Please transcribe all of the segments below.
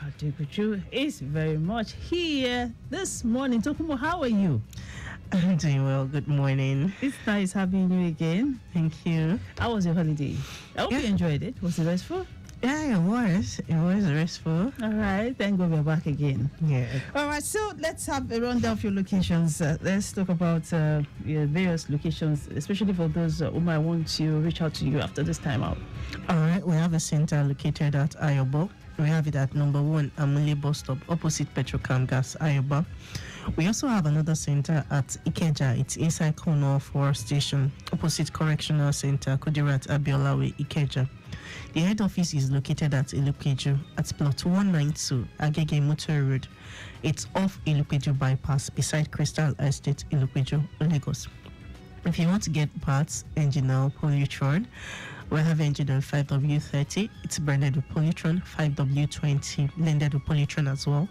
Adegoju is very much here this morning. Tokunbo, how are you? I'm doing well. Good morning. It's nice having you again. Thank you. How was your holiday? I hope you enjoyed it. Was it restful? Yeah, it was. It was restful. All right. Thank God we're back again. Yeah. All right. So let's have a rundown of your locations. Let's talk about your various locations, especially for those who might want to reach out to you after this time out. All right. We have a center located at Irewole. We have it at number 1 Amule bus stop, opposite Petrocam Gas, Irewole. We also have another center at Ikeja. It's inside corner of our station, opposite Correctional Center, Kudirat Abiola Way, Ikeja. The head office is located at Ilupeju at plot 192 Agege Motor Road. It's off Ilupeju bypass beside Crystal Estate, Ilupeju, Lagos. If you want to get parts, engine oil, Polytron, we have engine oil 5W30. It's branded with Polytron. 5W20 blended with Polytron as well.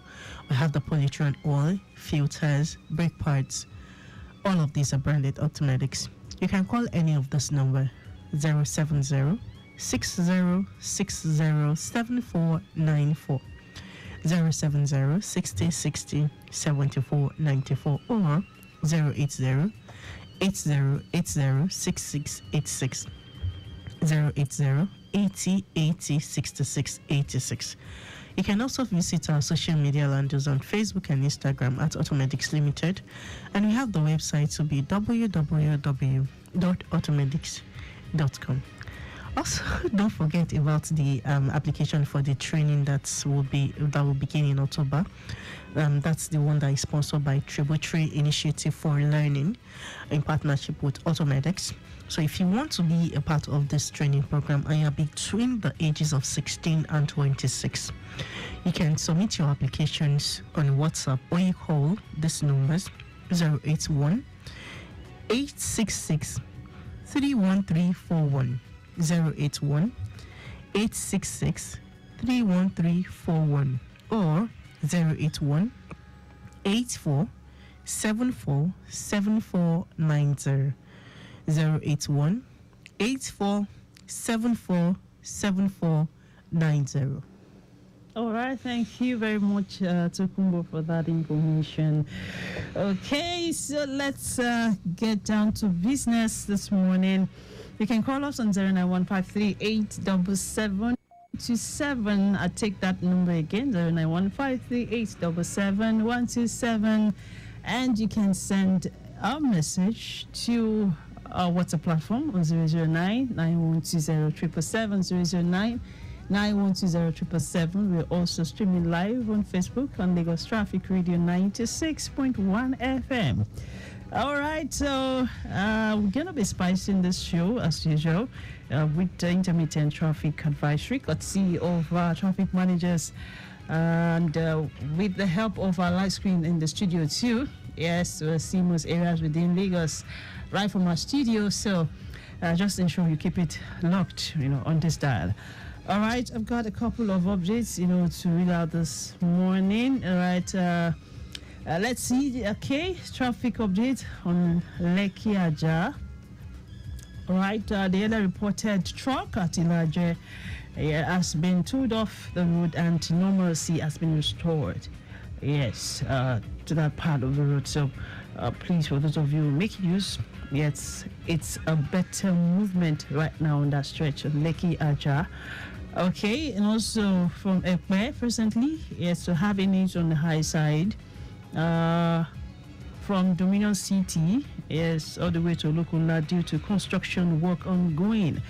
We have the Polytron oil, filters, brake parts. All of these are branded AUTOMEDICS. You can call any of this number 070 6060 7494, 070 60 60 74 94, or 080 8080 6686, 080 80 80 66 86. You can also visit our social media handles on Facebook and Instagram at AUTOMEDICS Limited, and we have the website to be www.automedics.com. Also, don't forget about the application for the training that will begin in October. That's the one that is sponsored by Tributary Initiative for Learning in partnership with AUTOMEDICS. So if you want to be a part of this training program and you're between the ages of 16 and 26, you can submit your applications on WhatsApp, or you call these numbers 081 866 31341, 081 866 31341, or 081 84 74 7490, 081 84 74 7490. All right, thank you very much, Tokunbo, for that information. Okay, so let's get down to business this morning. You can call us on 09153877127. I take that number again, 09153877127, and you can send a message to our WhatsApp platform on 009-9120-777, 009-9120-777. We're also streaming live on Facebook on Lagos Traffic Radio 96.1 FM. All right, so we're going to be spicing this show as usual with the intermittent traffic advisory, courtesy of traffic managers, and with the help of our light screen in the studio too. Yes, we'll see most areas within Lagos right from our studio, so just ensure you keep it locked, on this dial. All right, I've got a couple of updates, to read out this morning. All right, let's see. Okay, traffic update on Lekki Aja. All right, the other reported truck at Ilaje has been towed off the road and normalcy has been restored. Yes, to that part of the road. So please, for those of you making use, yes, it's a better movement right now on that stretch of Lekki Aja. Okay, and also from Ekpe presently, yes, so having it on the high side. From Dominion City, yes, all the way to Lukula due to construction work ongoing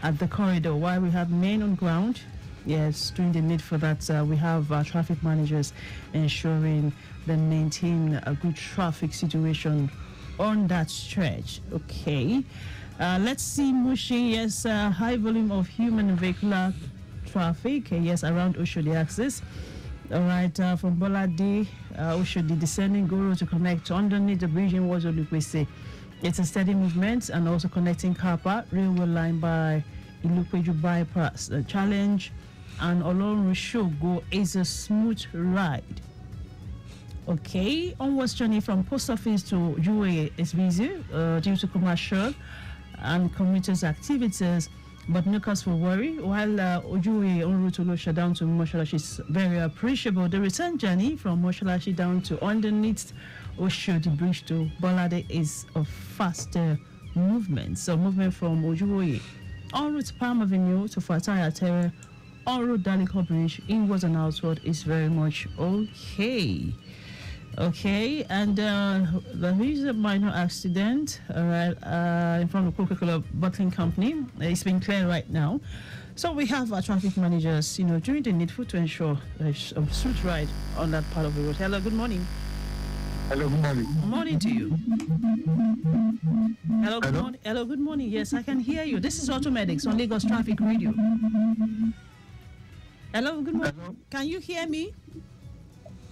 at the corridor. While we have men on ground, yes, doing the need for that, we have traffic managers ensuring they maintain a good traffic situation on that stretch. Okay, let's see Mushin. Yes, high volume of human and vehicular traffic, yes, around Oshodi axis. All right, from Bolade, Oshodi descending Guru to connect underneath the bridge in Wazolukwese. It's a steady movement and also connecting Kapa railway line by Ilupeju bypass. The challenge and Olorun Shogo is a smooth ride. Okay, onwards journey from post office to UA is busy due to commercial and commuters' activities but no cause for worry. While Ojuwe en route to Losha down to Moshalashi is very appreciable, the return journey from Moshalashi down to underneath Oshodi Bridge to Bolade is a faster movement. So movement from Ojuwe en route Palm Avenue to Fataya Terre, en route Daliko Bridge, inwards and outward is very much okay. Okay, and there is a minor accident in front of Coca-Cola Bottling Company. It's been clear right now. So we have our traffic managers, doing the needful to ensure there's a smooth ride on that part of the road. Hello, good morning. Hello, good morning. Good morning to you. Hello, good morning. Hello, good morning. Yes, I can hear you. This is AUTOMEDICS on Lagos Traffic Radio. Hello, good morning. Hello. Can you hear me?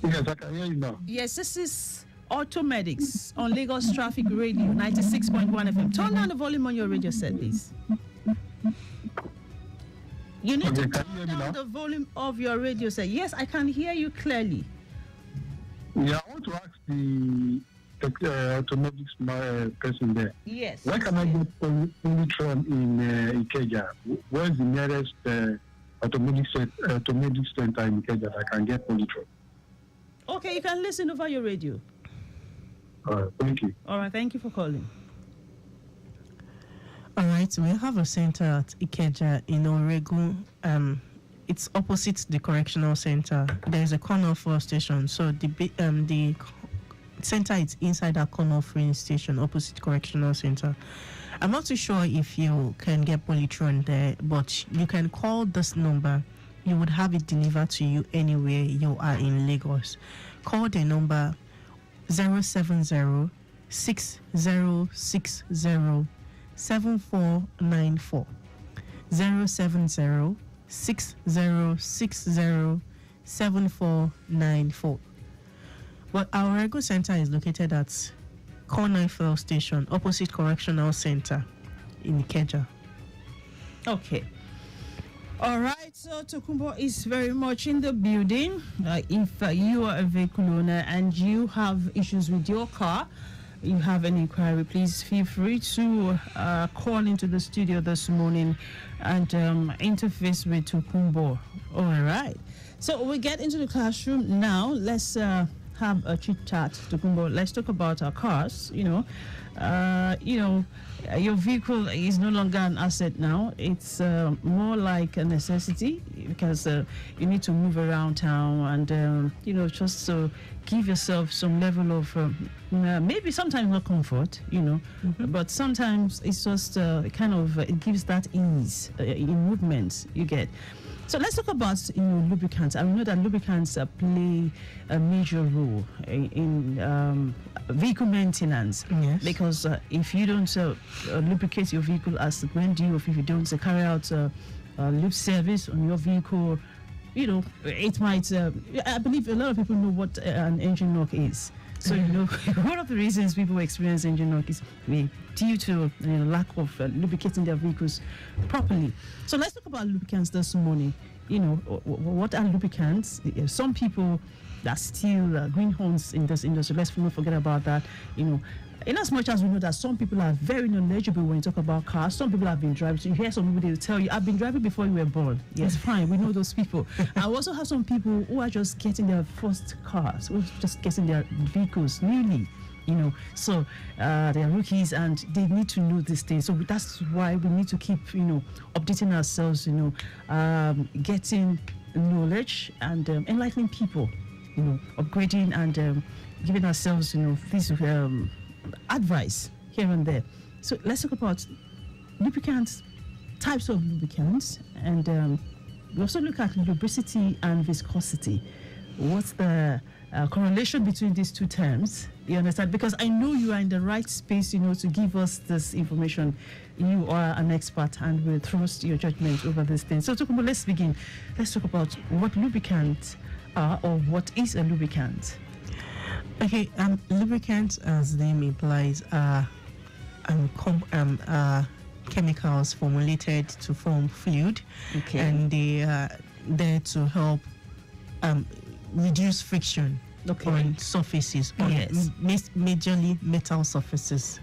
Yes, I can hear you now. Yes, this is AUTOMEDICS on Lagos Traffic Radio 96.1 FM. Turn down the volume on your radio set, please. You need to turn down the volume of your radio set. Yes, I can hear you clearly. Yeah, I want to ask the AUTOMEDICS person there. Yes. Where can I get Polytron in Ikeja? Where's the nearest AUTOMEDICS center in Ikeja that I can get Polytron? Okay, you can listen over your radio. All right, thank you. All right, thank you for calling. All right, we have a center at Ikeja in Oregu. It's opposite the correctional center. There's a corner fuel station, so the center is inside that corner fueling station opposite correctional center. I'm not too sure if you can get Polytron there, but you can call this number. You would have it delivered to you anywhere you are in Lagos. Call the number 070 6060 7494. 070 6060 7494. But our Rego Center is located at Corner Fuel Station, opposite Correctional Center in Ikeja. Okay. All right, so Tokunbo is very much in the building. If you are a vehicle owner and you have issues with your car, you have an inquiry, please feel free to call into the studio this morning and interface with Tokunbo. All right. So we get into the classroom now. Let's have a chit chat, Tokunbo. Let's talk about our cars. Your vehicle is no longer an asset now. It's more like a necessity because you need to move around town and, just to give yourself some level of maybe sometimes not comfort, but sometimes it's just it gives that ease in movements you get. So let's talk about lubricants. I know that lubricants play a major role in vehicle maintenance. Yes. Because if you don't lubricate your vehicle as when due, or if you don't carry out lube service on your vehicle, it might. I believe a lot of people know what an engine knock is. So one of the reasons people experience engine knock is due to lack of lubricating their vehicles properly. So let's talk about lubricants this morning. What are lubricants? Some people that still greenhorns in this industry. Let's not forget about that. In as much as we know that some people are very knowledgeable when you talk about cars, some people have been driving. So you hear some people, they will tell you, I've been driving before you were born. Yes, fine, we know those people. I also have some people who are just getting their first cars, who are just getting their vehicles newly. So they are rookies and they need to know this thing. So that's why we need to keep, updating ourselves, getting knowledge and enlightening people, upgrading and giving ourselves, this advice here and there. So let's talk about lubricants, types of lubricants, and we also look at lubricity and viscosity. What's the correlation between these two terms? You understand? Because I know you are in the right space, to give us this information. You are an expert and will trust your judgment over this thing. So, Tokunbo, let's begin. Let's talk about what lubricants are, or what is a lubricant. Okay, lubricants, as the name implies, are chemicals formulated to form fluid, Okay. and they are there to help reduce friction on surfaces, on majorly metal surfaces.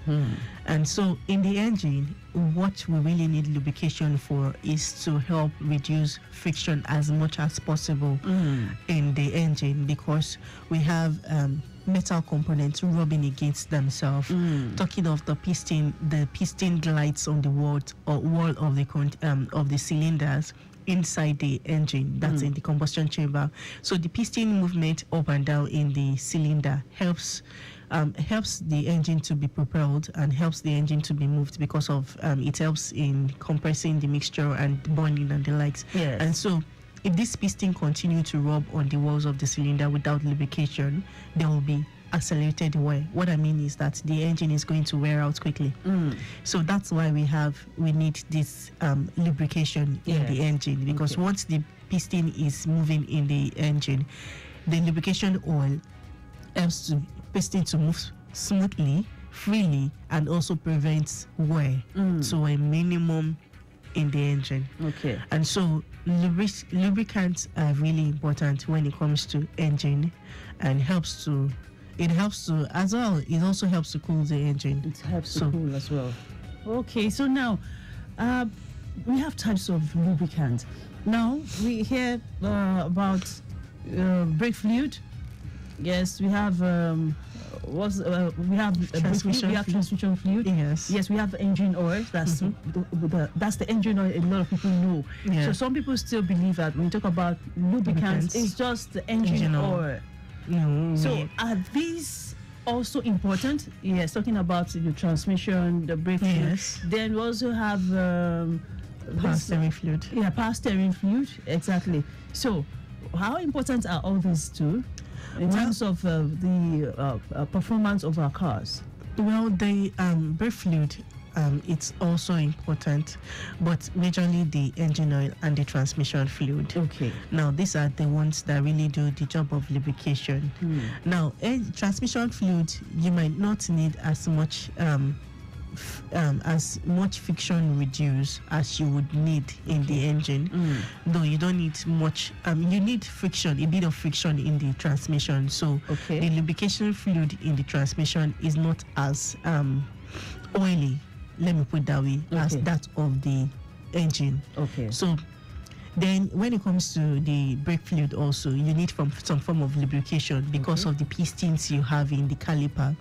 And so in the engine, what we really need lubrication for is to help reduce friction as much as possible in the engine, because we have metal components rubbing against themselves. Talking of the piston glides on the wall of the cylinders inside the engine, that's in the combustion chamber. So the piston movement up and down in the cylinder helps the engine to be propelled and helps the engine to be moved, because of it helps in compressing the mixture and burning and the likes. And so if this piston continue to rub on the walls of the cylinder without lubrication, there will be accelerated wear. What I mean is that the engine is going to wear out quickly. So that's why we need this lubrication in the engine, because once the piston is moving in the engine, the lubrication oil helps the piston to move smoothly, freely, and also prevents wear to a minimum in the engine. And so lubricants are really important when it comes to engine, and it also helps to cool the engine. It helps to cool as well. Okay, so now we have types of lubricants. Now we hear about brake fluid. Yes, we have transmission fluid. Yes, we have engine oil. That's that's the engine oil a lot of people know. So some people still believe that when you talk about lubricants, it's just the engine oil. So are these also important? Yes, talking about the transmission, the brake fluid. Then we also have power steering fluid. Yeah, power steering fluid, exactly. So how important are all these two in terms of the performance of our cars? Well, the brake fluid, it's also important, but majorly the engine oil and the transmission fluid. Now, these are the ones that really do the job of lubrication. Now, transmission fluid, you might not need as much friction reduce as you would need in the engine, though you don't need much. You need friction, a bit of friction in the transmission. So the lubrication fluid in the transmission is not as oily, let me put it that way, as that of the engine. So then when it comes to the brake fluid also, you need some form of lubrication because of the pistons you have in the caliper.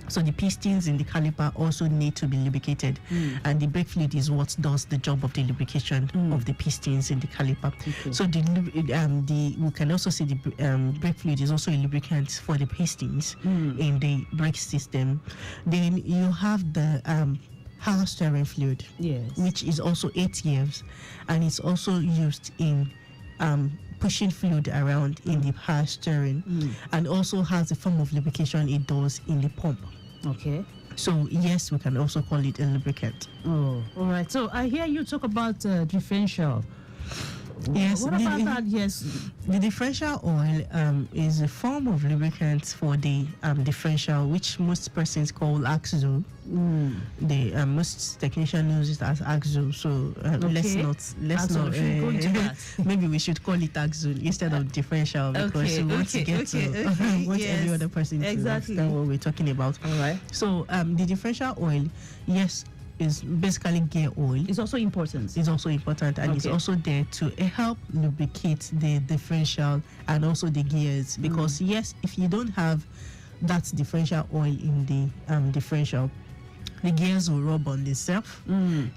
So the pistons in the caliper also need to be lubricated, and the brake fluid is what does the job of the lubrication of the pistons in the caliper. So we can also see the brake fluid is also a lubricant for the pistons in the brake system. Then you have the power steering fluid, which is also 8 years, and it's also used in pushing fluid around in the power steering, and also has a form of lubrication it does in the pump. So yes, we can also call it a lubricant. All right. So I hear you talk about differential. Yes. What about that? Yes. The differential oil is a form of lubricant for the differential, which most persons call axle. The most technicians use it as axle. So let's not. Maybe we should call it axle instead of differential, because we want to get to want every other person to understand what we're talking about. All right. So the differential oil, yes, is basically gear oil. It's also important. And it's also there to help lubricate the differential and also the gears, because yes, if you don't have that differential oil in the differential, the gears will rub on themselves.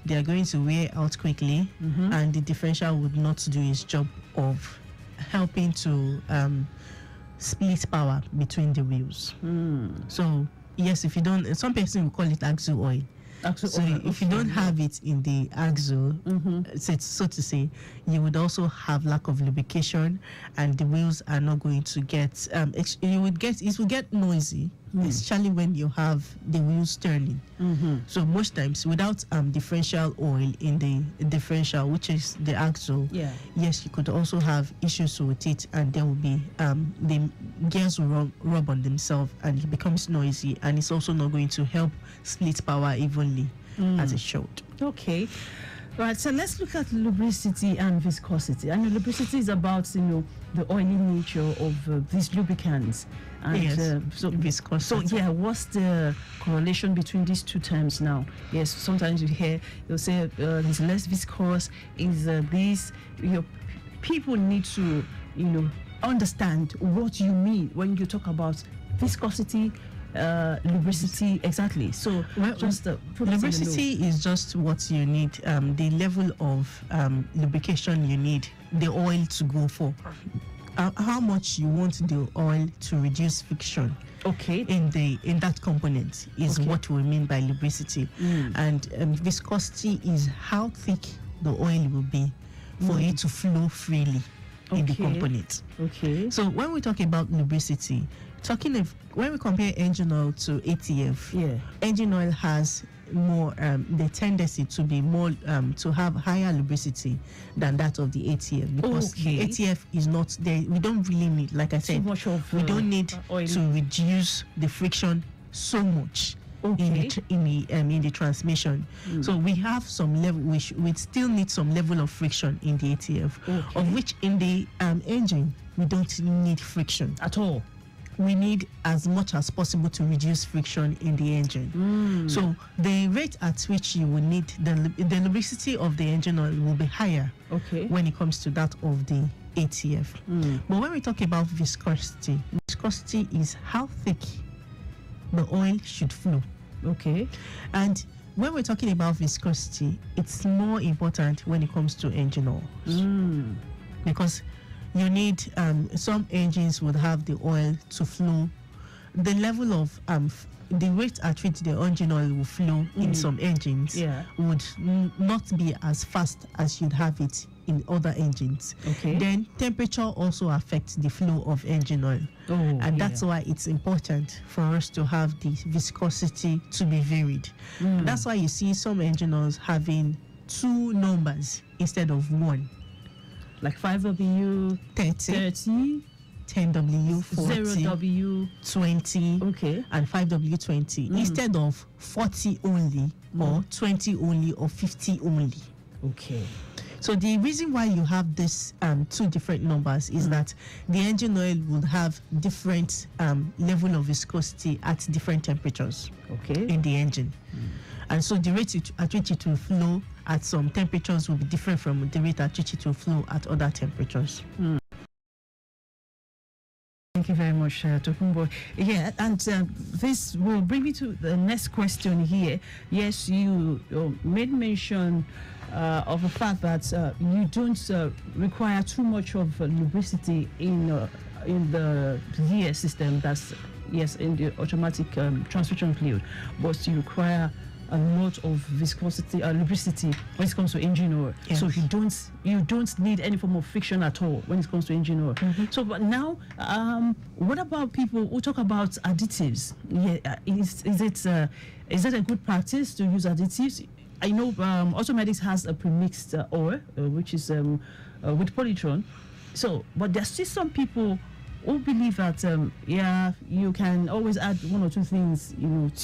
They are going to wear out quickly, and the differential would not do its job of helping to split power between the wheels. So yes, if you don't, some person will call it axle oil. So if you don't have it in the axle, so to say, you would also have lack of lubrication, and the wheels are not going to get. It will get noisy, especially when you have the wheels turning. So most times, without differential oil in the differential, which is the axle, yes, you could also have issues with it, and there will be the gears will rub on themselves, and it becomes noisy, and it's also not going to help split power evenly as it should. Right, so let's look at lubricity and viscosity. And lubricity is about, the oily nature of these lubricants. And Yes, so viscosity. So yeah, what's the correlation between these two terms now? Yes, sometimes you hear they'll say it's less viscous. Is this? People need to understand what you mean when you talk about viscosity, lubricity. Exactly. So just put lubricity is just what you need, the level of lubrication you need the oil to go for. How much you want the oil to reduce friction. Okay. In that component is what we mean by lubricity. And viscosity is how thick the oil will be for it to flow freely in the component. Okay. So when we talk about lubricity, when we compare engine oil to ATF, engine oil has more the tendency to be more to have higher lubricity than that of the ATF, because the ATF is not there. We don't really need, like I said, we don't need to reduce the friction so much in the transmission. So we have some level, we still need some level of friction in the ATF, of which in the engine we don't need friction at all. We need as much as possible to reduce friction in the engine. So the rate at which you will need the lubricity of the engine oil will be higher when it comes to that of the ATF. But when we talk about viscosity is how thick the oil should flow. And when we're talking about viscosity, it's more important when it comes to engine oils, because you need some engines would have the oil to flow. The level of the rate at which the engine oil will flow in some engines would not be as fast as you'd have it in other engines. Then temperature also affects the flow of engine oil, and that's why it's important for us to have the viscosity to be varied. That's why you see some engine oils having 2 numbers instead of 1. Like 5W 30, 10W 40, 0W 20, and 5W 20, instead of 40 only, or 20 only, or 50 only. So the reason why you have this 2 different numbers is that the engine oil will have different level of viscosity at different temperatures in the engine. And so the rate at which it will flow at some temperatures will be different from the rate at which it will flow at other temperatures. Thank you very much, Tokunbo. Yeah, and this will bring me to the next question here. Yes, you made mention of the fact that you don't require too much of lubricity in the gear system. That's in the automatic transmission fluid, but you require a lot of viscosity, lubricity when it comes to engine oil. So you don't need any form of friction at all when it comes to engine oil. So, but now, what about people who talk about additives? Is it a good practice to use additives? I know AUTOMEDICS has a premixed oil, which is with polytron. So, but there's still some people who believe that you can always add 1 or 2 things,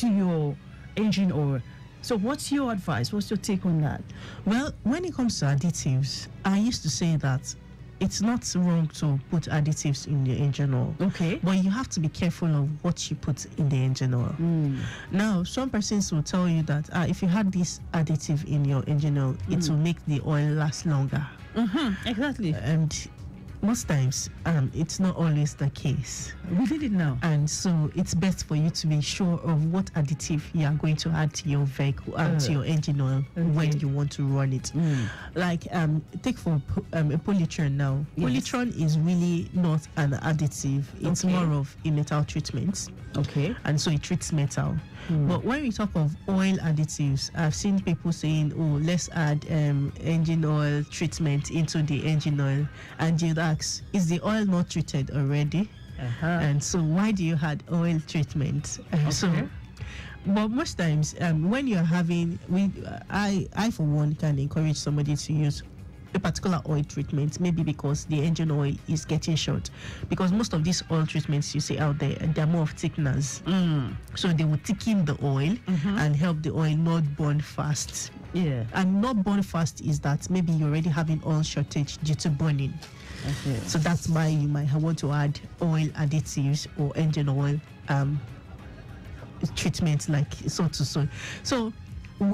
to your engine oil. So what's your advice? What's your take on that? Well, when it comes to additives, I used to say that it's not wrong to put additives in the engine oil. But you have to be careful of what you put in the engine oil. Now, some persons will tell you that if you had this additive in your engine oil, it will make the oil last longer. Exactly. And most times, it's not always the case. We did it now. And so it's best for you to be sure of what additive you are going to add to your vehicle, to your engine oil when you want to run it. Like, take for a polytron now. Polytron is really not an additive. It's more of a metal treatment. And so it treats metal. But when we talk of oil additives, I've seen people saying, let's add engine oil treatment into the engine oil. And you'd ask, is the oil not treated already? And so why do you add oil treatment? But most times, when you're having, I for one can encourage somebody to use a particular oil treatment, maybe because the engine oil is getting short. Because most of these oil treatments you see out there, they're more of thickeners. So they will thicken the oil and help the oil not burn fast. Yeah. And not burn fast is that maybe you're already having oil shortage due to burning. Okay. So that's why you might want to add oil additives or engine oil treatments like so to so. So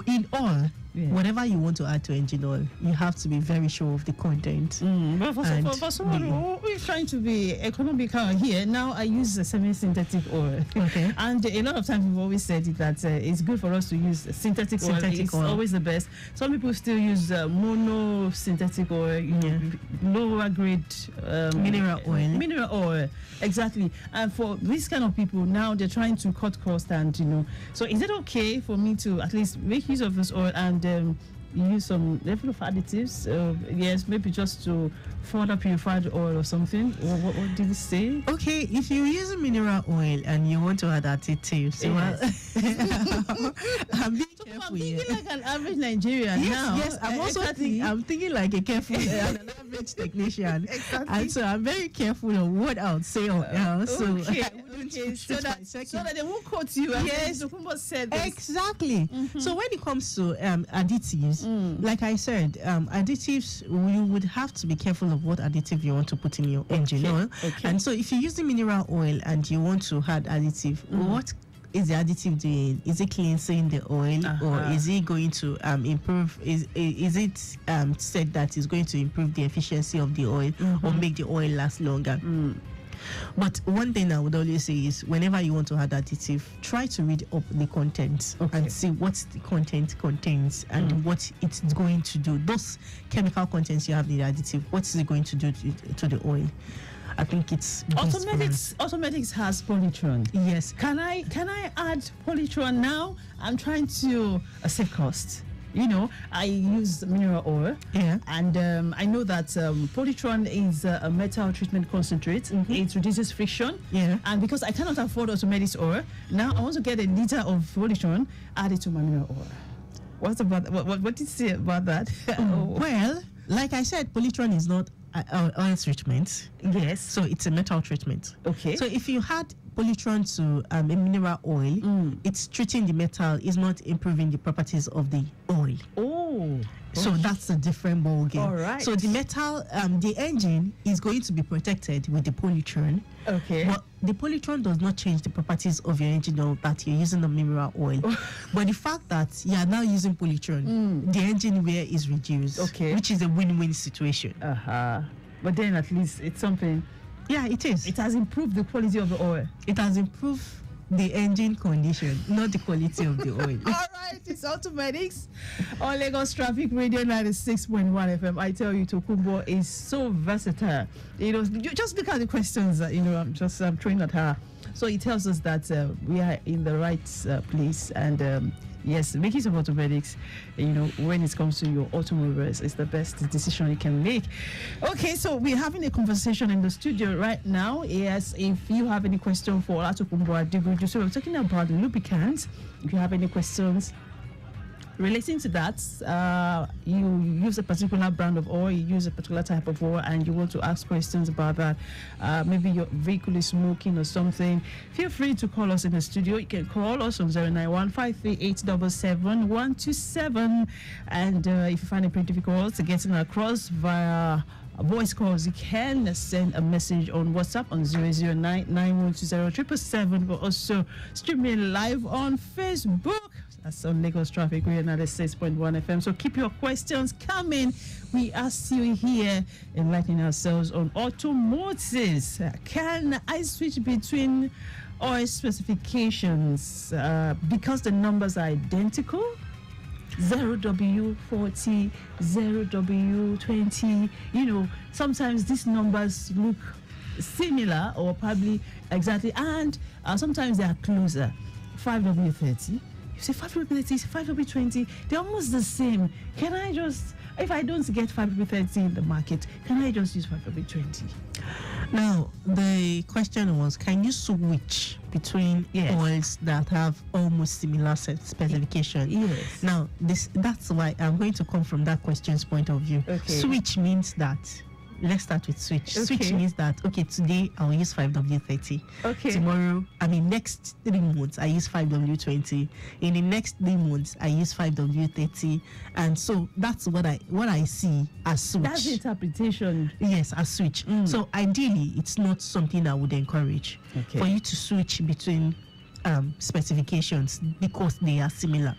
in all, whatever you want to add to engine oil, you have to be very sure of the content. But for someone who is trying to be economical here, now I use a semi-synthetic oil. Okay. And a lot of times we've always said it that it's good for us to use synthetic oil. It's always the best. Some people still use mono synthetic oil, lower grade mineral oil. Mineral oil, exactly. And for these kind of people, now they're trying to cut costs and, So is it okay for me to at least make use of this oil and use some level of additives? Yes, maybe just to further purify the oil or something. Or what did he say? Okay, if you're using mineral oil and you want to add additives, I'm being careful. I'm thinking like an average Nigerian now. Yes, I'm also thinking like a careful an average technician. Exactly. And so I'm very careful on what I would say or else. So so that they won't quote you. Yes, Tokunbo said this. Exactly. So when it comes to additives, like I said, additives, you would have to be careful of what additive you want to put in your engine oil. Okay. And so if you're using mineral oil and you want to add additive, what is the additive doing? Is it cleansing the oil, or is it going to improve? Is it said that it's going to improve the efficiency of the oil or make the oil last longer? But one thing I would always say is, whenever you want to add additive, try to read up the content and see what the content contains and what it's going to do. Those chemical contents you have in the additive, what is it going to do to the oil? I think it's AUTOMEDICS has polytron. Yes. Can I add polytron now? I'm trying to save cost. I use mineral oil. Yeah. And I know that polytron is a metal treatment concentrate. It reduces friction. Yeah. And because I cannot afford AUTOMEDICS oil, now I want to get a liter of polytron, add it to my mineral oil. What did you say about that? Well, like I said, polytron is not oil treatment. Yes. So it's a metal treatment. Okay. So if you had polytron to a mineral oil, it's treating the metal, is not improving the properties of the oil. Oh. So that's a different ball game. All right. So the metal, the engine is going to be protected with the polytron. Okay. But the polytron does not change the properties of your engine oil that you're using the mineral oil. But the fact that you are now using polytron, the engine wear is reduced. Okay. Which is a win-win situation. But then at least it's something. Yeah, it is. It has improved the quality of the oil. It has improved the engine condition, not the quality of the oil. All right, it's AUTOMEDICS on Lagos Traffic Radio 96.1 FM. I tell you, Tokunbo is so versatile. You just look at the questions that I'm throwing at her. So it tells us that we are in the right place, and yes, making use of AUTOMEDICS, when it comes to your automobiles, is the best decision you can make. Okay, so we're having a conversation in the studio right now. Yes, if you have any question for Tokunbo Adegoju, so we're talking about lubricants. If you have any questions relating to that, you use a particular brand of oil, you use a particular type of oil, and you want to ask questions about that. Maybe your vehicle is smoking or something. Feel free to call us in the studio. You can call us on 091-538-77127. And if you find it pretty difficult to get across via voice calls, you can send a message on WhatsApp on 009-9120-777, but also streaming live on Facebook. That's on Lagos Traffic Radio 96.1 FM. So keep your questions coming. We ask you here, enlightening ourselves on automotives. Can I switch between oil specifications because the numbers are identical? 0W40, 0W20. Sometimes these numbers look similar or probably exactly, and sometimes they are closer. 5W30. You say 5W30, 5W20, they're almost the same. Can I just, if I don't get 5W30 in the market, can I just use 5W20? Now, the question was, can you switch between oils that have almost similar specification? Yes. Now, that's why I'm going to come from that question's point of view. Okay. Switch means that let's start with switch. Okay. Switch means that, okay, today I'll use 5W30. Okay. Tomorrow, next 3 months, I use 5W20. In the next 3 months, I use 5W30. And so that's what I see as switch. That's the interpretation. Yes, as switch. So ideally, it's not something I would encourage for you to switch between specifications because they are similar.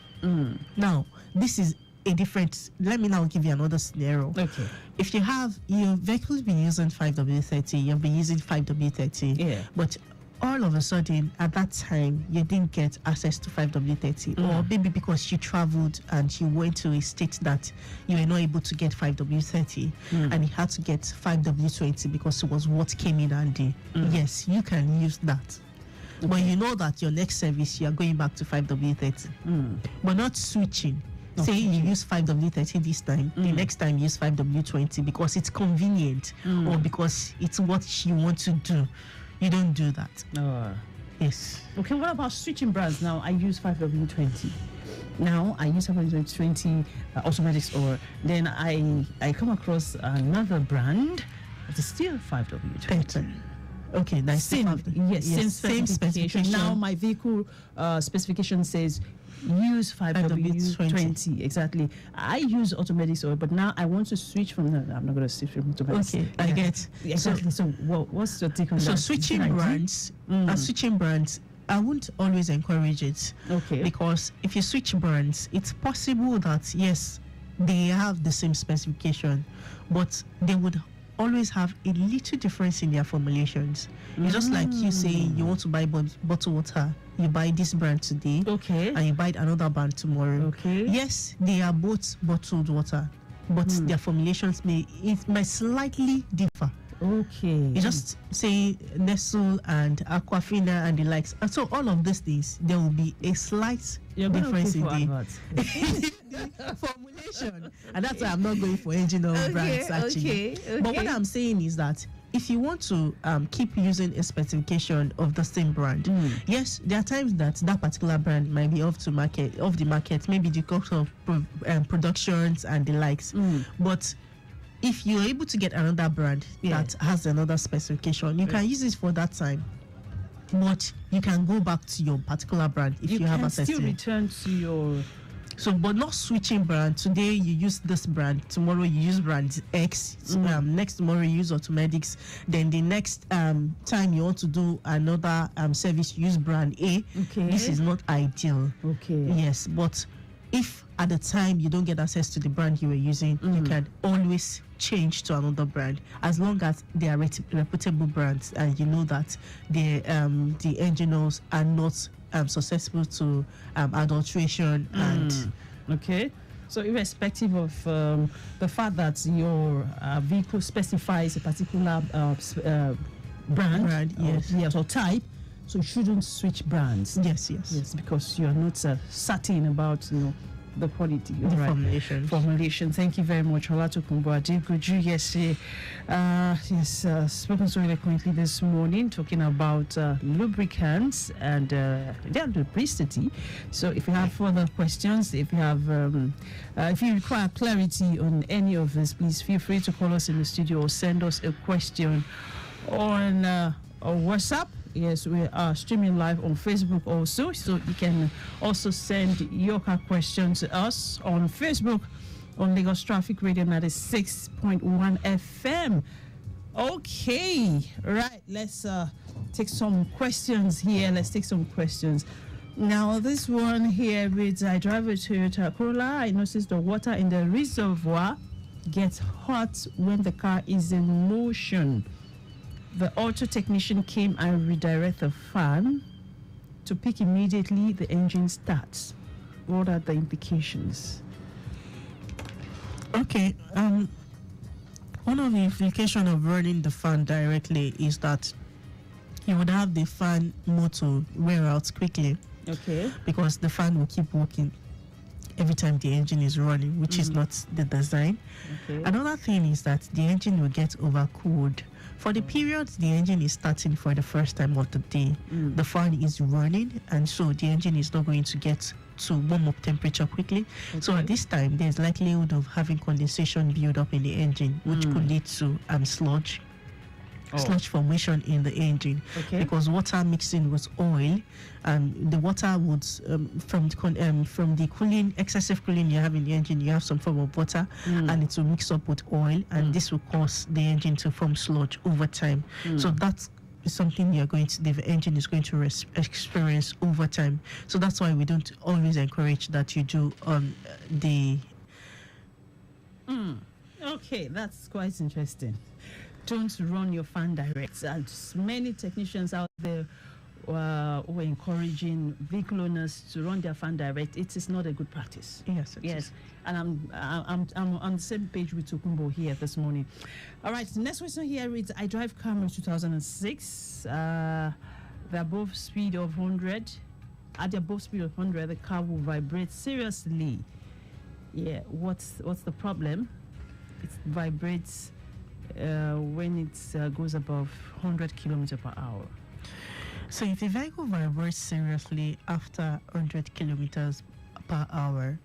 Now, this is a different. Let me now give you another scenario. Okay. If you have your vehicle's been using 5W30, you've been using 5W30, but all of a sudden at that time you didn't get access to 5W30, or maybe because you traveled and you went to a state that you were not able to get 5W30 and you had to get 5W20 because it was what came in handy. Yes, you can use that. But you know that your next service, you are going back to 5W30. But not switching. Say you use 5W30 this time, the next time you use 5W20 because it's convenient or because it's what you want to do. You don't do that. Yes. Okay, what about switching brands? Now, I use 5W20. Now, I use 5W20 AUTOMEDICS, or then I come across another brand that is still 5W20. Okay, nice. Same specification. Now my vehicle specification says use 5W20. Exactly. I use AUTOMEDICS oil, but now I want to switch from. No, I'm not going to switch from AUTOMEDICS. Okay, I get exactly. So what's your take on that? So switching brands, I won't always encourage it. Okay. Because if you switch brands, it's possible that yes, they have the same specification, but they would always have a little difference in their formulations. It's just like you say you want to buy bottled water, you buy this brand today, and you buy another brand tomorrow. Yes, they are both bottled water, but their formulations might slightly differ. You just say Nestle and Aquafina and the likes. And so all of these things, there will be a slight difference in the formulation. And that's why I'm not going for engine oil brands actually. But what I'm saying is that if you want to keep using a specification of the same brand, yes, there are times that particular brand might be off the market, maybe because of productions and the likes. But if you're able to get another brand that has another specification, you can use it for that time. But you can go back to your particular brand if you have access to it. You can still return to your... So, but not switching brand. Today you use this brand, tomorrow you use brand X, next tomorrow you use AUTOMEDICS, then the next time you want to do another service, you use brand A. This is not ideal. Yes, but if at the time you don't get access to the brand you were using, you can always change to another brand as long as they are reputable brands and you know that the engineers are not susceptible to adulteration and so irrespective of the fact that your vehicle specifies a particular brand or type, so you shouldn't switch brands. Yes, because you are not certain about the quality, formulation. Thank you very much, Tokunbo Adegoju. Spoken so eloquently this morning, talking about lubricants and their lubricity. So, if you have further questions, if you require clarity on any of this, please feel free to call us in the studio or send us a question on WhatsApp. Yes, we are streaming live on Facebook also, so you can also send your questions to us on Facebook on Lagos Traffic Radio 96.1 FM. Okay, right, let's take some questions here. Now, this one here reads, I drive a Toyota Corolla. I noticed the water in the reservoir gets hot when the car is in motion. The auto technician came and redirected the fan to pick immediately. The engine starts. What are the implications? Okay. One of the implications of running the fan directly is that you would have the fan motor wear out quickly. Because the fan will keep working every time the engine is running, which is not the design. Another thing is that the engine will get overcooled. For the period the engine is starting for the first time of the day, the fan is running, and so the engine is not going to get to warm up temperature quickly. So Okay. at this time, there's likelihood of having condensation build up in the engine, which could lead to sludge formation in the engine. Okay. Because water mixing with oil, the water would from the cooling, excessive cooling you have in the engine, you have some form of water, and it will mix up with oil, and this will cause the engine to form sludge over time. So that's something the engine is going to experience over time. So that's why we don't always encourage that you do the. Okay, that's quite interesting. Don't run your fan direct. As many technicians out there who are encouraging vehicle owners to run their fan direct. It is not a good practice. Yes. Yes, and I'm on the same page with Tokunbo here this morning. All right, the next question here reads: I drive Camry 2006. They're both speed of 100. At their both speed of 100, the car will vibrate seriously. Yeah, what's the problem? It vibrates when it goes above 100 kilometers per hour. So if the vehicle vibrates seriously after 100 kilometers per hour,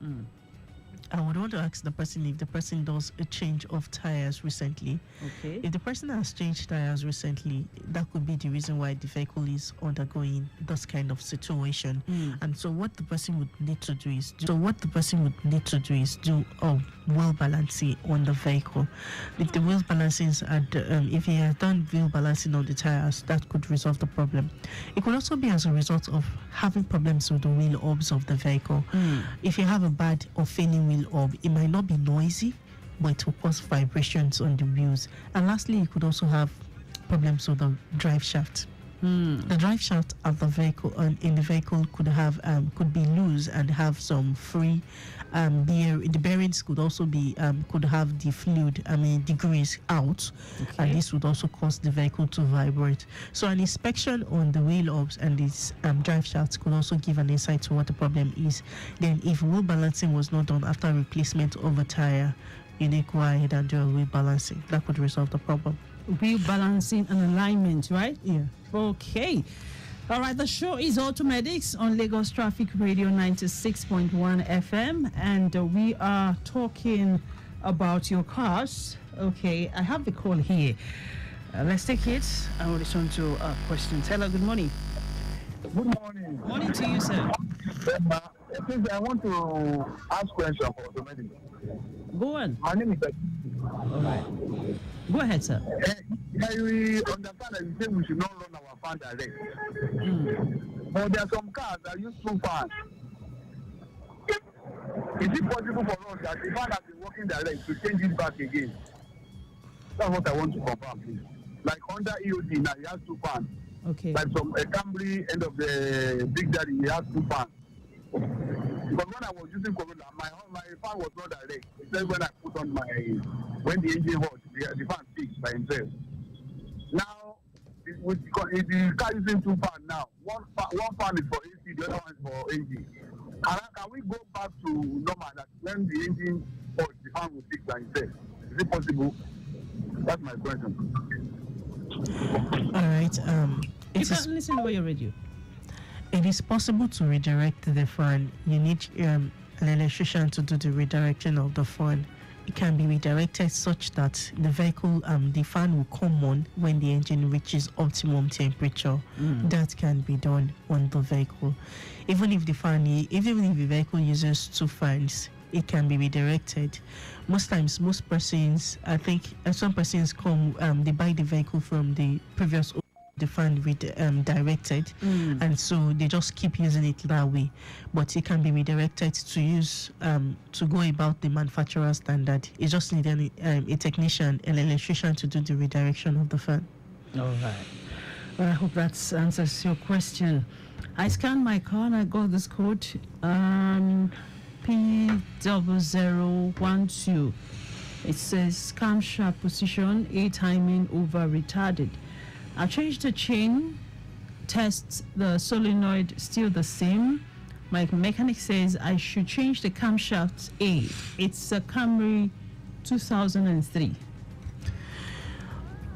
I would want to ask the person if the person does a change of tires recently. Okay. If the person has changed tires recently, that could be the reason why the vehicle is undergoing this kind of situation. And so what the person would need to do is do wheel balancing on the vehicle. If the wheel balancing if he has done wheel balancing on the tires, that could resolve the problem. It could also be as a result of having problems with the wheel hubs of the vehicle. If you have a bad or failing wheel hub, it might not be noisy, but it will cause vibrations on the wheels. And lastly, you could also have problems with the drive shaft. The drive shaft of the vehicle in the vehicle could be loose and have some free the bearings could also be could have the fluid, the grease out, and this would also cause the vehicle to vibrate. So an inspection on the wheel hubs and these drive shafts could also give an insight to what the problem is. Then if wheel balancing was not done after replacement of a tire, you need to go ahead and do a wheel balancing. That could resolve the problem. Wheel balancing and alignment, right? Yeah. Okay. All right, the show is AUTOMEDICS on Lagos Traffic Radio 96.1 FM, and we are talking about your cars. Okay, I have the call here. Let's take it and we'll return to questions. Hello, good morning. Good morning. Morning to you, sir. Please, I want to ask question for AUTOMEDICS. Go on. My name is. All right. Go ahead, sir. We understand that you say we should not run our fan direct. But there are some cars that use two fans. Is it possible for us that the fan has been working direct to change it back again? That's what I want to confirm, please. Like Honda EOD now, he has two fans. Okay. Like some Camry end of the Big Daddy, he has two fans. Because when I was using Corolla, my fan was not direct. It's just when I put on when the engine hot, the fan speaks by himself. Now, with the car using two fans now, one fan is for AC, the other one is for engine. Can we go back to normal that when the engine hot, the fan will speak by himself? Is it possible? That's my question. All right. You can listen over your radio. It is possible to redirect the fan. You need an electrician to do the redirection of the fan. It can be redirected such that the vehicle, the fan will come on when the engine reaches optimum temperature. That can be done on the vehicle. Even if the vehicle uses two fans, it can be redirected. Most times, most persons, I think, some persons come, they buy the vehicle from the previous the fan directed, and so they just keep using it that way. But it can be redirected to use to go about the manufacturer standard. It just needs a technician, an electrician to do the redirection of the fan. All right. Well, I hope that answers your question. I scanned my car and I got this code P0012. It says camshaft position, A timing over retarded. I changed the chain, test the solenoid still the same. My mechanic says I should change the camshaft A. It's a Camry 2003.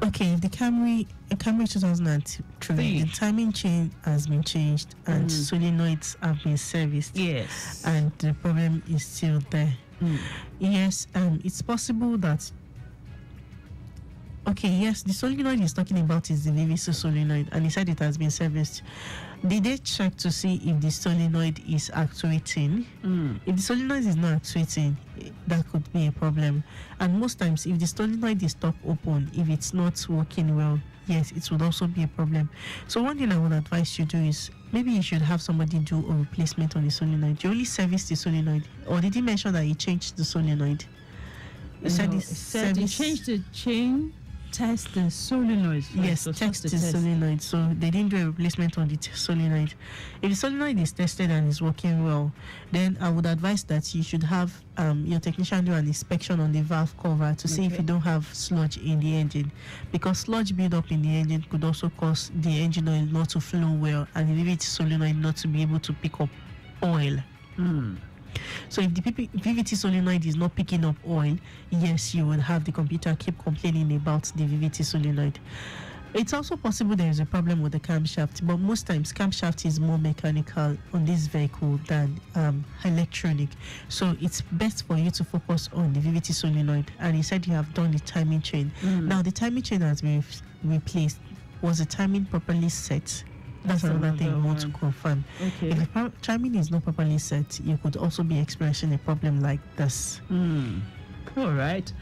Okay, if the Camry Camry 2003, the timing chain has been changed and solenoids have been serviced. Yes. And the problem is still there. Yes, it's possible that. Okay, yes, the solenoid he's talking about is the VVC solenoid, and he said it has been serviced. Did they check to see if the solenoid is actuating? If the solenoid is not actuating, that could be a problem. And most times, if the solenoid is stuck open, if it's not working well, yes, it would also be a problem. So one thing I would advise you do is maybe you should have somebody do a replacement on the solenoid. You only service the solenoid, or did he mention that he changed the solenoid? He said he changed the chain. Test the solenoid. Yes, so test the solenoid. So they didn't do a replacement on the solenoid. If the solenoid is tested and is working well, then I would advise that you should have your technician do an inspection on the valve cover to see if you don't have sludge in the engine, because sludge build-up in the engine could also cause the engine oil not to flow well and the VVT solenoid not to be able to pick up oil. So if the VVT solenoid is not picking up oil, yes, you will have the computer keep complaining about the VVT solenoid. It's also possible there is a problem with the camshaft, but most times camshaft is more mechanical on this vehicle than electronic. So it's best for you to focus on the VVT solenoid. And he said you have done the timing chain. Now the timing chain has been replaced. Was the timing properly set? That's another thing you want to confirm. Okay. If the timing is not properly set, you could also be experiencing a problem like this. All right.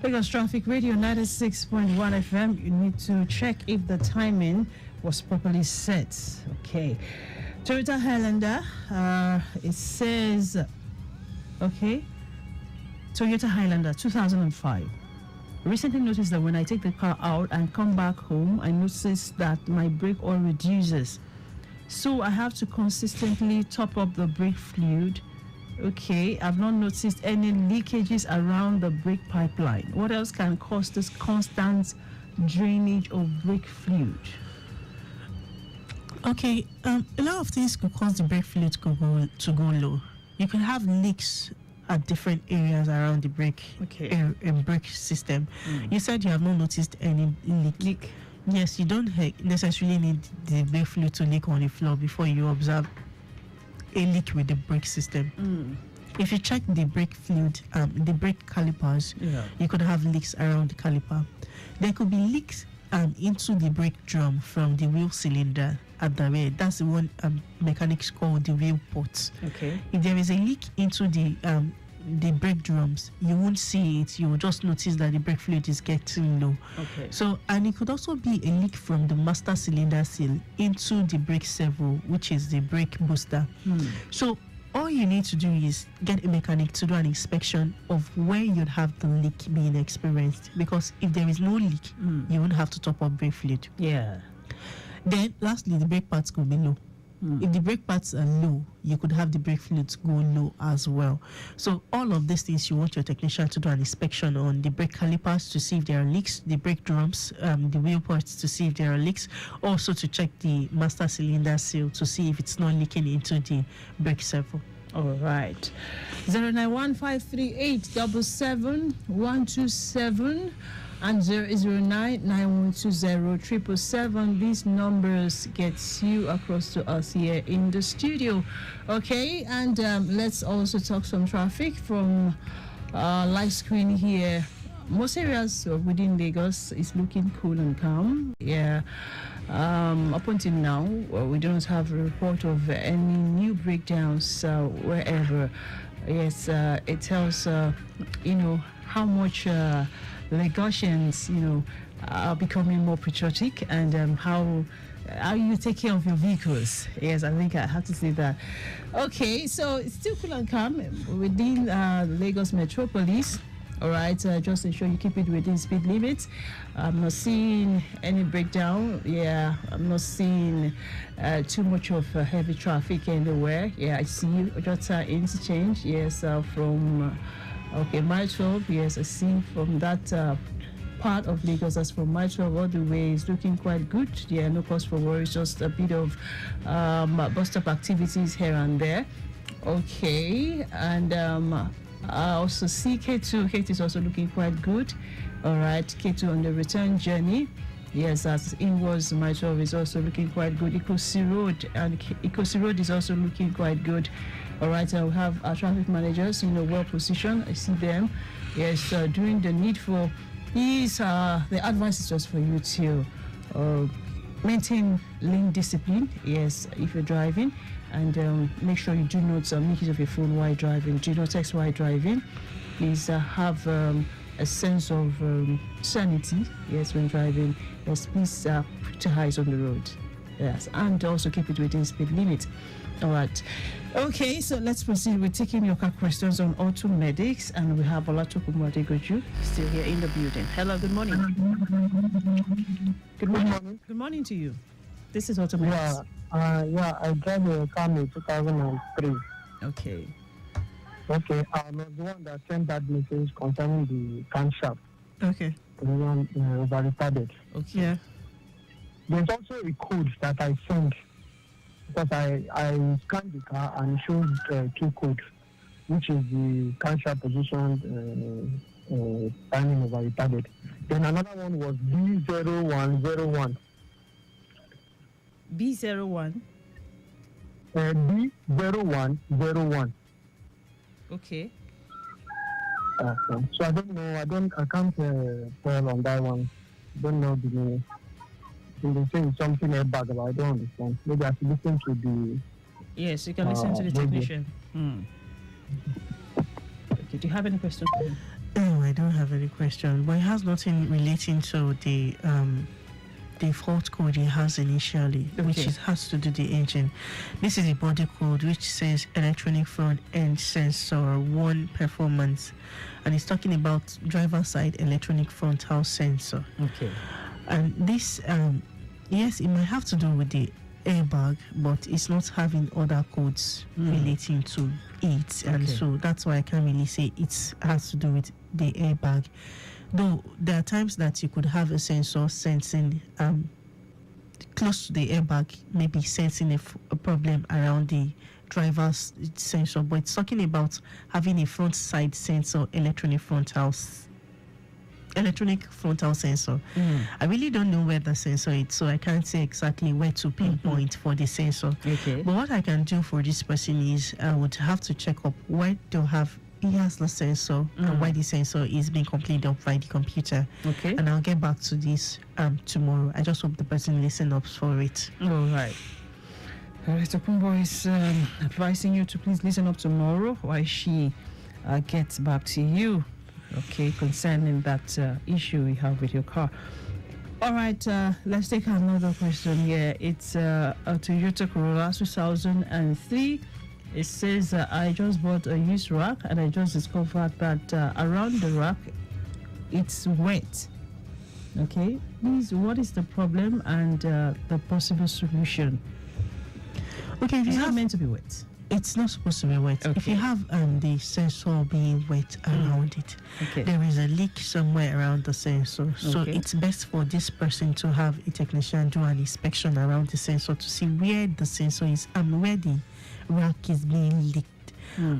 Lagos Traffic Radio 96.1 FM. You need to check if the timing was properly set. Okay. Toyota Highlander. It says, okay. Toyota Highlander 2005. Recently noticed that when I take the car out and come back home, I notice that my brake oil reduces. So I have to consistently top up the brake fluid. Okay, I've not noticed any leakages around the brake pipeline. What else can cause this constant drainage of brake fluid? Okay, a lot of things could cause the brake fluid to go low. You can have leaks at different areas around the brake brake system. You said you have not noticed any leak. Yes, you don't necessarily need the brake fluid to leak on the floor before you observe a leak with the brake system. If you check the brake fluid, the brake calipers, you could have leaks around the caliper. There could be leaks into the brake drum from the wheel cylinder at the rear. That's the one mechanics call the wheel ports. Okay. If there is a leak into the brake drums, you won't see it. You will just notice that the brake fluid is getting low. Okay. So, and it could also be a leak from the master cylinder seal into the brake servo, which is the brake booster. So all you need to do is get a mechanic to do an inspection of where you'd have the leak being experienced, because if there is no leak, you won't have to top up brake fluid. Yeah. Then lastly, the brake pads could be low. If the brake pads are low, you could have the brake fluids go low as well. So all of these things, you want your technician to do an inspection on the brake calipers to see if there are leaks, the brake drums, the wheel ports to see if there are leaks, also to check the master cylinder seal to see if it's not leaking into the brake servo. All right. 09153877127 and 00991207777. These numbers gets you across to us here in the studio. Okay, and let's also talk some traffic from live screen here. Most areas within Lagos is looking cool and calm. Yeah. Up until now, we don't have a report of any new breakdowns wherever. Yes, it tells how much Lagosians are becoming more patriotic, and how you take care of your vehicles. Yes, I think I have to say that. Okay, so it's still cool and calm within Lagos metropolis. All right, just ensure you keep it within speed limits. I'm not seeing any breakdown. Yeah, I'm not seeing too much of heavy traffic anywhere. Yeah, I see just interchange. Yes, from Mile 12. Yes, I see from that part of Lagos, as from Mile 12 all the way, is looking quite good. Yeah, no cause for worry. Just a bit of bus stop activities here and there. Okay, and I also see K2. K2 is also looking quite good. All right, K2 on the return journey. Yes, as inwards, my 12 is also looking quite good. Ikosi Road is also looking quite good. All right, we have our traffic managers, well positioned. I see them. Yes, doing the needful. The advice is just for you to maintain lane discipline. Yes, if you're driving, and make sure you do not make use of your phone while driving. Do not text while driving. Please have a sense of sanity. Yes, when driving. Yes, please put your eyes on the road. Yes, and also keep it within speed limit. All right. Okay, so let's proceed with taking your car questions on AUTOMEDICS, and we have Tokunbo Adegoju still here in the building. Hello, good morning. Good morning. Good morning to you. This is AUTOMEDICS. I drive a car in 2003. Okay. Okay, I was the one that sent that message concerning the camshaft. Okay. The one over-retarded. Okay. Yeah. There's also a code that I sent because I scanned the car and showed two codes, which is the camshaft position timing over-retarded. Then another one was B0101. B01? B0101. Okay. So I don't know. I can't tell on that one. Don't know the name. They say something bad, but I don't understand. Maybe I should listen to the. Yes, you can listen to the technician. Okay. Do you have any questions? No, I don't have any question. But it has nothing relating to the fault code it has initially, which has to do the engine. This is a body code which says electronic front end sensor 1 performance, and it's talking about driver side electronic front house sensor. Okay. And this, yes, it might have to do with the airbag, but it's not having other codes relating to it, and so that's why I can't really say it has to do with the airbag. Though there are times that you could have a sensor sensing close to the airbag, maybe sensing a problem around the driver's sensor, but it's talking about having a front side sensor, electronic frontal sensor. I really don't know where the sensor is, so I can't say exactly where to pinpoint for the sensor. Okay. But what I can do for this person is I would have to check up why he has the sensor and why the sensor is being complained of by the computer. Okay. And I'll get back to this tomorrow. I just hope the person listen up for it. All right. Tokunbo is advising you to please listen up tomorrow while she gets back to you, okay, concerning that issue we have with your car. All right, let's take another question here. It's a Toyota Corolla 2003. It says, I just bought a used rack and I just discovered that around the rack, it's wet. Okay, please, what is the problem and the possible solution? Okay, if It's you not have, meant to be wet. it's not supposed to be wet. Okay. If you have the sensor being wet around it, Okay. there is a leak somewhere around the sensor. So Okay. it's best for this person to have a technician do an inspection around the sensor to see where the sensor is and where the rack is being leaked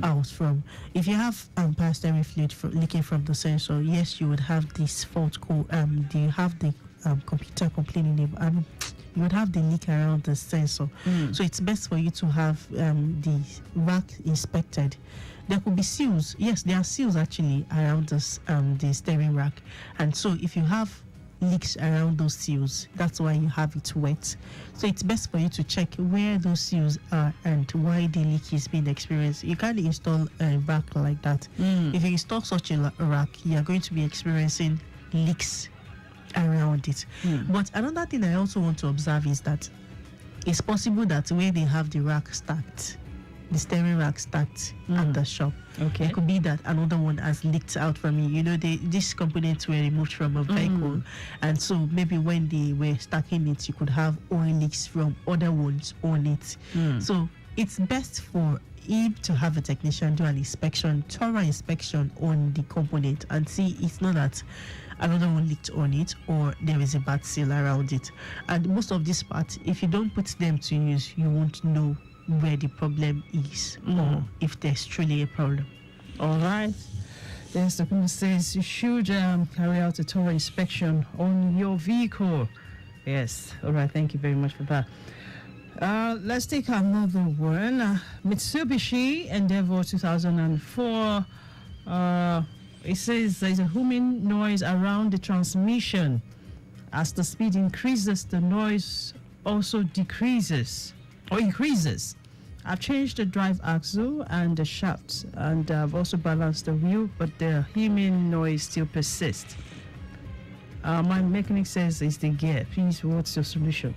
out from. If you have pasteurized fluid leaking from the sensor, yes, you would have this fault code. Do you have the computer complaining about? You would have the leak around the sensor. So it's best for you to have the rack inspected. There could be seals. Yes, there are seals actually around this, the steering rack. And so if you have leaks around those seals, that's why you have it wet. So it's best for you to check where those seals are and why the leak is being experienced. You can't install a rack like that. If you install such a rack, you are going to be experiencing leaks around it. But another thing I also want to observe is that it's possible that where they have the rack stacked, the steering rack stacked at the shop, Okay. it could be that another one has leaked out from you. You know, these components were removed from a vehicle, and so maybe when they were stacking it, you could have oil leaks from other ones on it. So it's best for him to have a technician do an inspection, thorough inspection on the component, and see it's not that another one leaked on it or there is a bad seal around it. And most of these parts, if you don't put them to use, you won't know where the problem is or if there's truly a problem. All right. Yes, the person says you should carry out a thorough inspection on your vehicle. Yes. All right. Thank you very much for that. Let's take another one. Mitsubishi Endeavor 2004. It says there's a humming noise around the transmission. As the speed increases, the noise also decreases or increases. I've changed the drive axle and the shaft, and I've also balanced the wheel, but the humming noise still persists. My mechanic says it's the gear. Please, what's your solution?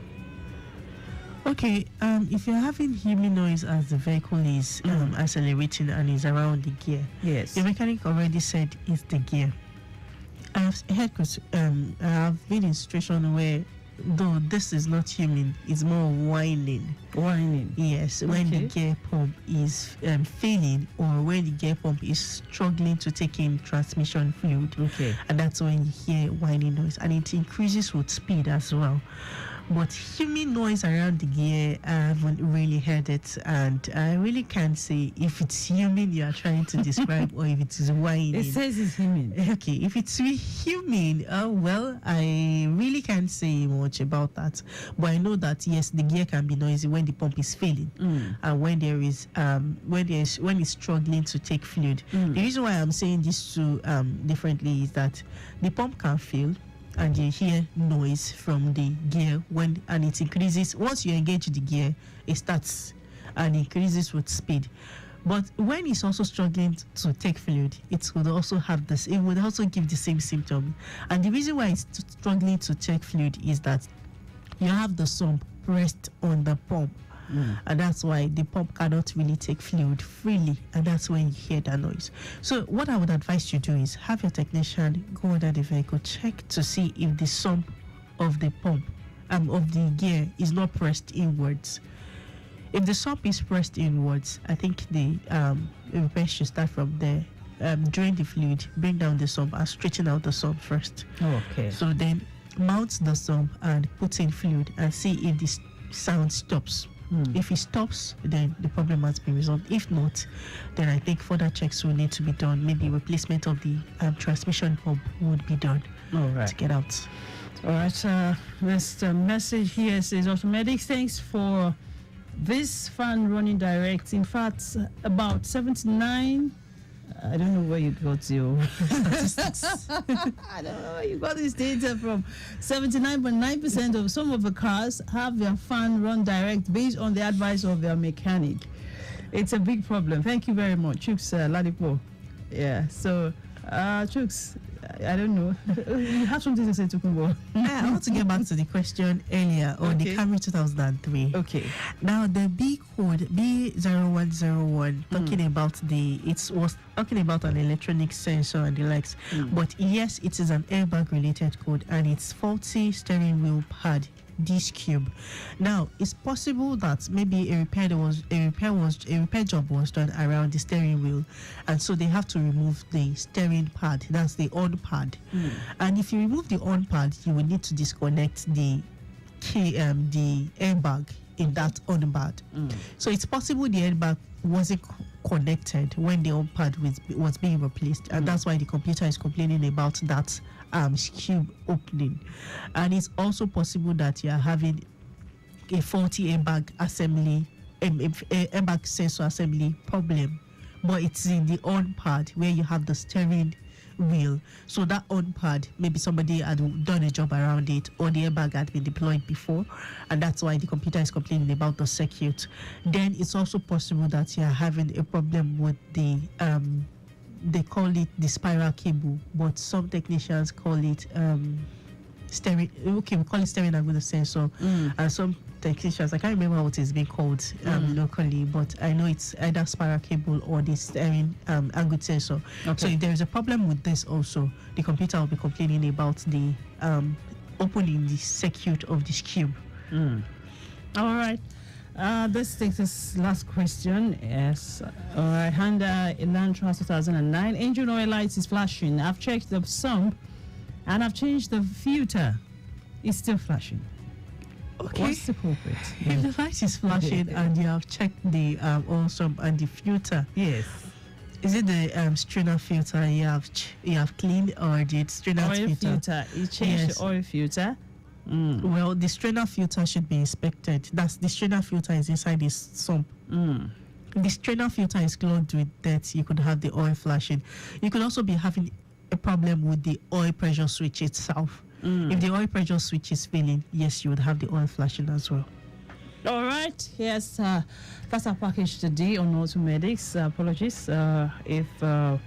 Okay, if you're having humming noise as the vehicle is accelerating and is around the gear, Yes. the mechanic already said it's the gear. I've been in a situation where, though this is not humming, it's more whining. Whining. Yes, when the gear pump is failing, or when the gear pump is struggling to take in transmission fluid. Okay. And that's when you hear whining noise, and it increases with speed as well. But humming noise around the gear, I haven't really heard it, and I really can't say if it's humming you are trying to describe or if it is whining. It says it's humming. Okay, if it's humming, well, I really can't say much about that. But I know that yes, the gear can be noisy when the pump is failing, and when there is when it's struggling to take fluid. The reason why I'm saying this two differently is that the pump can fail, and you hear noise from the gear and it increases. Once you engage the gear, it starts and increases with speed. But when it's also struggling to take fluid, it would also have this. It would also give the same symptom. And the reason why it's struggling to take fluid is that you have the sump pressed on the pump. And that's why the pump cannot really take fluid freely, and that's when you hear that noise. So what I would advise you do is have your technician go under the vehicle, check to see if the sump of the pump of the gear is not pressed inwards. If the sump is pressed inwards, I think the repair should start from there. Drain the fluid, bring down the sump, and straighten out the sump first. Okay. So then mount the sump and put in fluid and see if the sound stops. If it stops, then the problem has been resolved. If not, then I think further checks will need to be done. Maybe replacement of the transmission pump would be done to get out. All right. This message here says, AUTOMEDICS, thanks for this fan running direct. In fact, about 79. I don't know where you got your statistics. I don't know where you got this data from. 79.9% of some of the cars have their fan run direct based on the advice of their mechanic. It's a big problem. Thank you very much, Chooks Ladipo. Yeah. So, Chooks, I don't know. You have something to say, Tokunbo. I want to get back to the question earlier on the Camry 2003. Okay. Now the B code B0101 was talking about an electronic sensor and the likes. But yes, it is an airbag related code, and it's faulty steering wheel pad disc cube. Now it's possible that maybe a repair job was done around the steering wheel, and so they have to remove the steering pad. That's the on pad. And if you remove the on pad, you will need to disconnect the airbag in that on pad. So it's possible the airbag wasn't connected when the on pad was being replaced, and that's why the computer is complaining about that cube opening. And it's also possible that you are having a faulty airbag assembly, airbag sensor assembly problem, but it's in the on pad where you have the steering wheel. So that on pad, maybe somebody had done a job around it, or the airbag had been deployed before, and that's why the computer is complaining about the circuit. Then it's also possible that you are having a problem with the they call it the spiral cable, but some technicians call it steering. Okay, we call it steering angle sensor, and some technicians, I can't remember what it's being called locally, but I know it's either spiral cable or the steering angle sensor. So if there is a problem with this, also the computer will be complaining about the opening the circuit of this cube. All right. Let's take this last question. Yes. All right. Honda Elantra 2009. Engine oil lights is flashing. I've checked the sump and I've changed the filter. It's still flashing. Okay. What's the culprit? If the light is flashing and you have checked the oil sump and the filter, yes. Is it the strainer filter you have cleaned, or the strainer oil filter? You changed the oil filter. Well, the strainer filter should be inspected. That's the strainer filter is inside this sump. The strainer filter is clogged with dirt. You could have the oil flashing. You could also be having a problem with the oil pressure switch itself. If the oil pressure switch is failing, yes, you would have the oil flashing as well. All right. Yes, that's our package today on AUTOMEDICS. Apologies if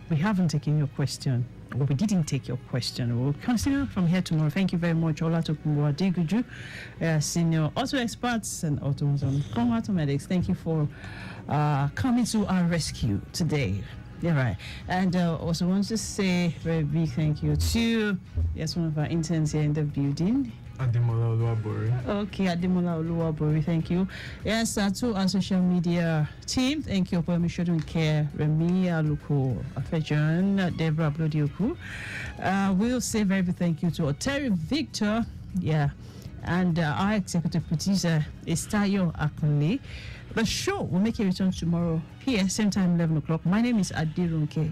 we haven't taken your question, or we didn't take your question. We'll continue from here tomorrow. Thank you very much, Tokunbo Adegoju, senior auto experts and automotive from AUTOMEDICS. Thank you for coming to our rescue today. Yeah, right. And also want to say a very big thank you to one of our interns here in the building. Ademola Oluwabori. Okay, Ademola Oluwabori, thank you. Yes, to our social media team, thank you for Mishodun Care, Remi Aluko, Afejan, Deborah Blodioku. We'll say very big thank you to Terry Victor, and our executive producer is Tayo Akunle. The show will make a return tomorrow here, same time, 11 o'clock. My name is Aderonke.